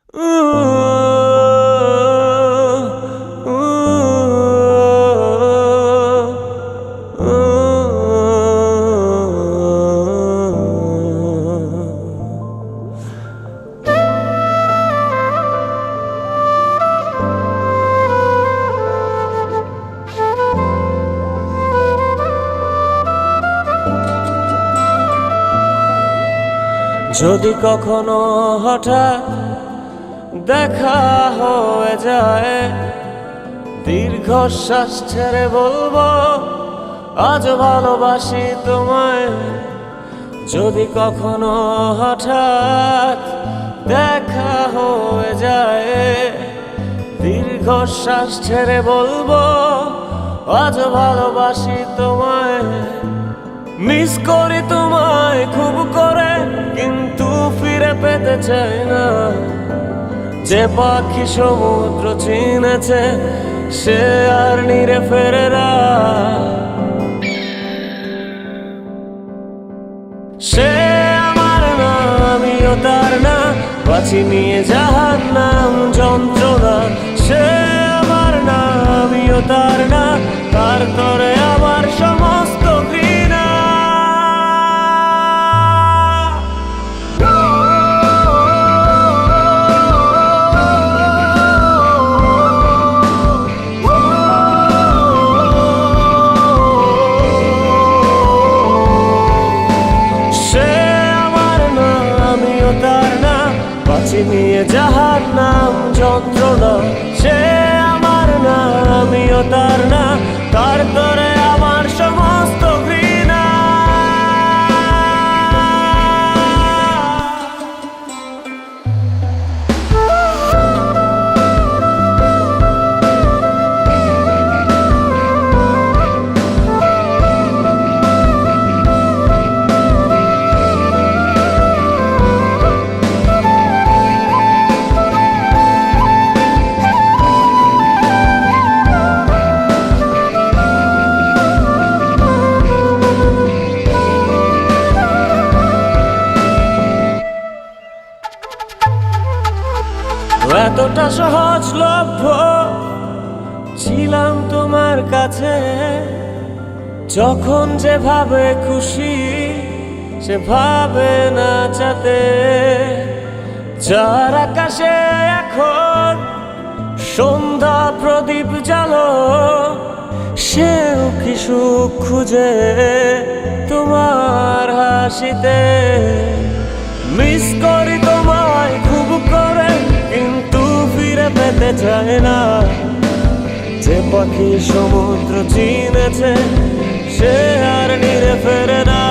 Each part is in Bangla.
যদি কখনো হঠাৎ দেখা হয়ে যায়, দীর্ঘশ্বাস ছেড়ে বলবো আজ ভালোবাসি তোমায়। যদি কখনো হঠাৎ দেখা হয়ে যায়, দীর্ঘশ্বাস ছেড়ে বলবো আজ ভালোবাসি তোমায়। মিস করি তোমায় খুব করে, কিন্তু ফিরে পেতে চাই না। যে পাখি সমুদ্র চিনেছে সে আর নিরে ফেরে না। সে আমার না, আমিও তার না, বাঁচি নিয়ে জাহান্নাম যন্ত্রণা। সে আমার না, আমিও তার না, তার তরে আমার সমস্ত ঘৃণা। বাঁচি নিয়ে জাহান্নাম যন্ত্রণা। সে আমার না, আমিও তার না, তার তরে আমার সমস্ত ঘৃণা। এতটা সহজলভ্য ছিলাম তোমার কাছে, যখন যেভাবে খুশি সেভাবে নাচাতে। যার আকাশে এখন সন্ধ্যা প্রদীপ জ্বালো, সেও কি সুখ খুঁজে তোমার হাসিতে। মিস করি তোমায় খুব করে, কিন্তু ফিরে পেতে চায় না। যে পাখি সমুদ্র চিনেছে সে আর নিরে ফেরে না।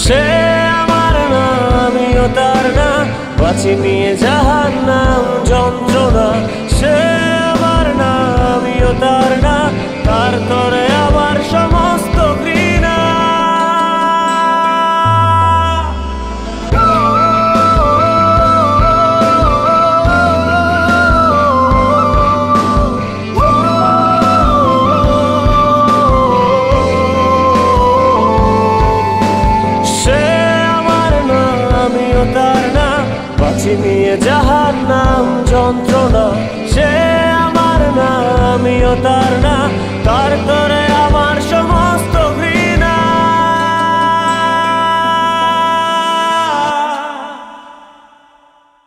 সে আমার না, আমিও তার না, বাঁচি নিয়ে জাহান্নাম যন্ত্রণা। সে আমার না, আমিও তার না, তার তরে আমার সমস্ত ঘৃণা। বাঁচি নিয়ে জাহান্নাম যন্ত্রণা। সে আমার না, আমিও তার না, তার তরে